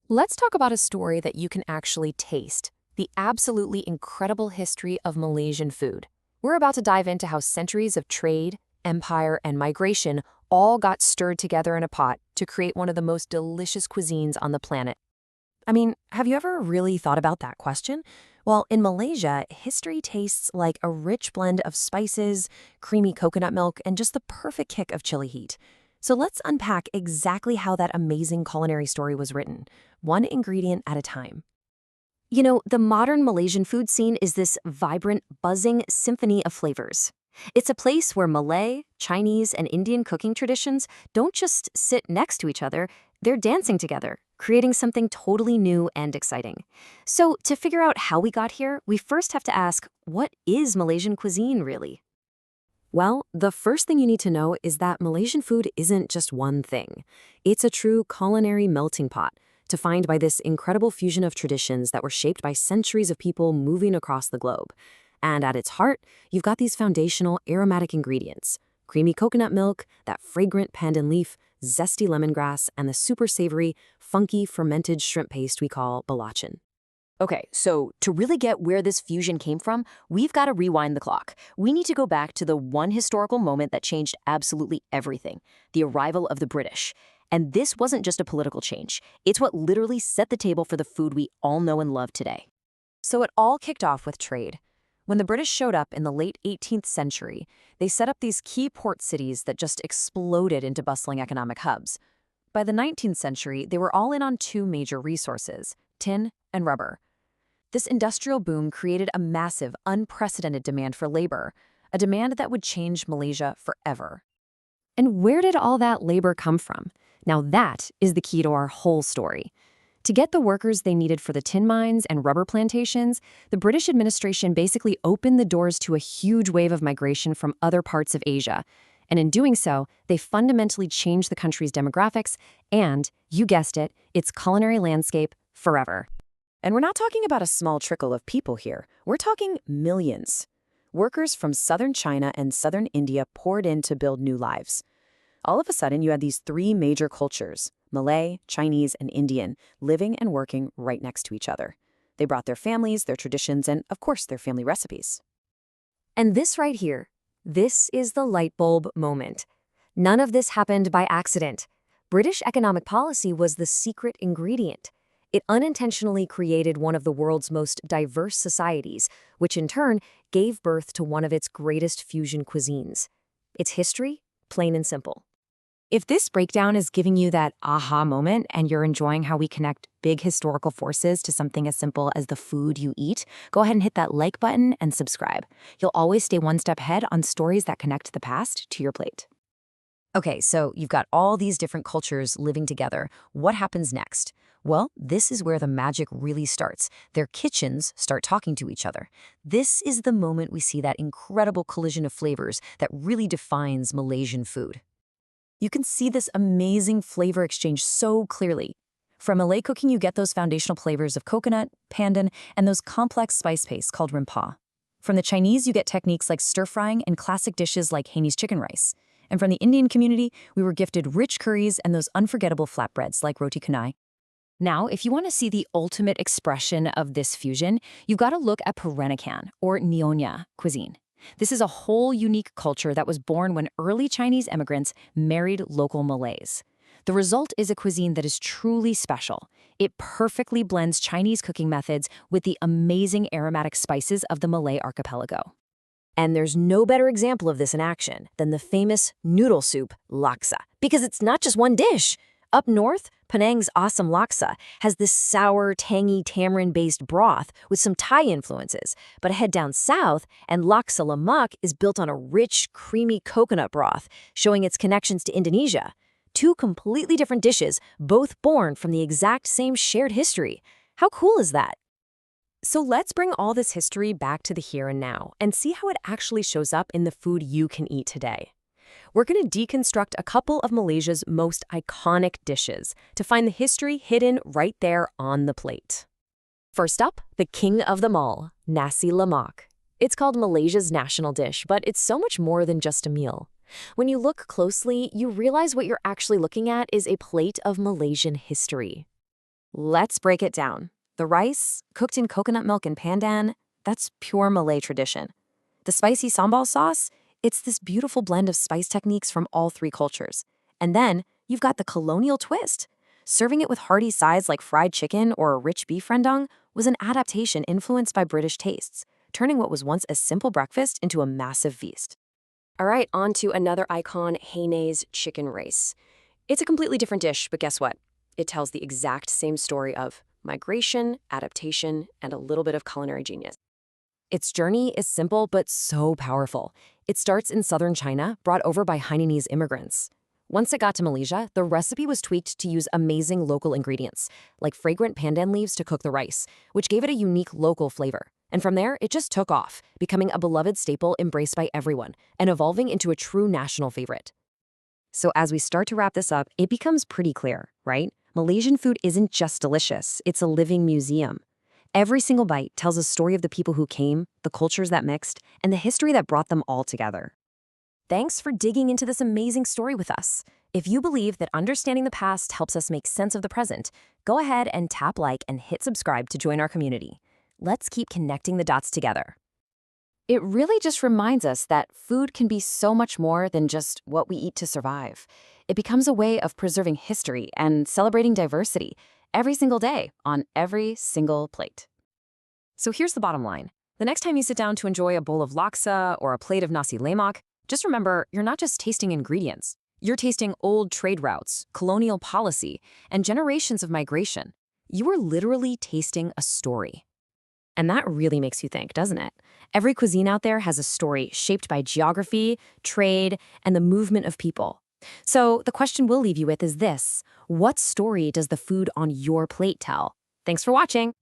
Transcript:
Let's talk about a story that you can actually taste, the absolutely incredible history of Malaysian food. We're about to dive into how centuries of trade, empire, and migration all got stirred together in a pot to create one of the most delicious cuisines on the planet. I mean, have you ever really thought about that question? Well, in Malaysia, history tastes like a rich blend of spices, creamy coconut milk, and just the perfect kick of chili heat. So let's unpack exactly how that amazing culinary story was written, one ingredient at a time. The modern Malaysian food scene is this vibrant, buzzing symphony of flavors. It's a place where Malay, Chinese, and Indian cooking traditions don't just sit next to each other, they're dancing together, creating something totally new and exciting. So, to figure out how we got here, we first have to ask, what is Malaysian cuisine really? Well, the first thing you need to know is that Malaysian food isn't just one thing. It's a true culinary melting pot, defined by this incredible fusion of traditions that were shaped by centuries of people moving across the globe. And at its heart, you've got these foundational aromatic ingredients: creamy coconut milk, that fragrant pandan leaf, zesty lemongrass, and the super savory, funky fermented shrimp paste we call belacan. Okay, so to really get where this fusion came from, we've got to rewind the clock. We need to go back to the one historical moment that changed absolutely everything: the arrival of the British. And this wasn't just a political change. It's what literally set the table for the food we all know and love today. So it all kicked off with trade. When the British showed up in the late 18th century, they set up these key port cities that just exploded into bustling economic hubs. By the 19th century, they were all in on two major resources: tin and rubber. This industrial boom created a massive, unprecedented demand for labor, a demand that would change Malaysia forever. And where did all that labor come from? Now that is the key to our whole story. To get the workers they needed for the tin mines and rubber plantations, the British administration basically opened the doors to a huge wave of migration from other parts of Asia. And in doing so, they fundamentally changed the country's demographics and, you guessed it, its culinary landscape forever. And we're not talking about a small trickle of people here. We're talking millions. Workers from southern China and southern India poured in to build new lives. All of a sudden, you had these three major cultures: Malay, Chinese, and Indian, living and working right next to each other. They brought their families, their traditions, and, of course, their family recipes. And this right here, this is the light bulb moment. None of this happened by accident. British economic policy was the secret ingredient. It unintentionally created one of the world's most diverse societies, which in turn gave birth to one of its greatest fusion cuisines. Its history, plain and simple. If this breakdown is giving you that aha moment and you're enjoying how we connect big historical forces to something as simple as the food you eat, go ahead and hit that like button and subscribe. You'll always stay one step ahead on stories that connect the past to your plate. Okay, so you've got all these different cultures living together. What happens next? Well, this is where the magic really starts. Their kitchens start talking to each other. This is the moment we see that incredible collision of flavors that really defines Malaysian food. You can see this amazing flavor exchange so clearly. From Malay cooking, you get those foundational flavors of coconut, pandan, and those complex spice pastes called rempah. From the Chinese, you get techniques like stir-frying and classic dishes like Hainanese chicken rice. And from the Indian community, we were gifted rich curries and those unforgettable flatbreads like roti canai. Now, if you want to see the ultimate expression of this fusion, you've got to look at Peranakan, or Nyonya, cuisine. This is a whole unique culture that was born when early Chinese immigrants married local Malays. The result is a cuisine that is truly special. It perfectly blends Chinese cooking methods with the amazing aromatic spices of the Malay archipelago. And there's no better example of this in action than the famous noodle soup, laksa, because it's not just one dish. Up north, Penang's awesome laksa has this sour, tangy tamarind-based broth with some Thai influences. But head down south, and Nasi Lemak is built on a rich, creamy coconut broth, showing its connections to Indonesia. Two completely different dishes, both born from the exact same shared history. How cool is that? So let's bring all this history back to the here and now and see how it actually shows up in the food you can eat today. We're going to deconstruct a couple of Malaysia's most iconic dishes to find the history hidden right there on the plate. First up, the king of them all, Nasi Lemak. It's called Malaysia's national dish, but it's so much more than just a meal. When you look closely, you realize what you're actually looking at is a plate of Malaysian history. Let's break it down. The rice, cooked in coconut milk and pandan, that's pure Malay tradition. The spicy sambal sauce, it's this beautiful blend of spice techniques from all three cultures. And then you've got the colonial twist. Serving it with hearty sides like fried chicken or a rich beef rendang was an adaptation influenced by British tastes, turning what was once a simple breakfast into a massive feast. All right, on to another icon, Hainanese chicken rice. It's a completely different dish, but guess what? It tells the exact same story of migration, adaptation, and a little bit of culinary genius. Its journey is simple but so powerful. It starts in southern China, brought over by Hainanese immigrants. Once it got to Malaysia, the recipe was tweaked to use amazing local ingredients, like fragrant pandan leaves to cook the rice, which gave it a unique local flavor. And from there, it just took off, becoming a beloved staple embraced by everyone, and evolving into a true national favorite. So as we start to wrap this up, it becomes pretty clear, right? Malaysian food isn't just delicious, it's a living museum. Every single bite tells a story of the people who came, the cultures that mixed, and the history that brought them all together. Thanks for digging into this amazing story with us. If you believe that understanding the past helps us make sense of the present, go ahead and tap like and hit subscribe to join our community. Let's keep connecting the dots together. It really just reminds us that food can be so much more than just what we eat to survive. It becomes a way of preserving history and celebrating diversity every single day on every single plate. So here's the bottom line. The next time you sit down to enjoy a bowl of laksa or a plate of Nasi Lemak, just remember you're not just tasting ingredients. You're tasting old trade routes, colonial policy, and generations of migration. You are literally tasting a story. And that really makes you think, doesn't it? Every cuisine out there has a story shaped by geography, trade, and the movement of people. So the question we'll leave you with is this: what story does the food on your plate tell? Thanks for watching.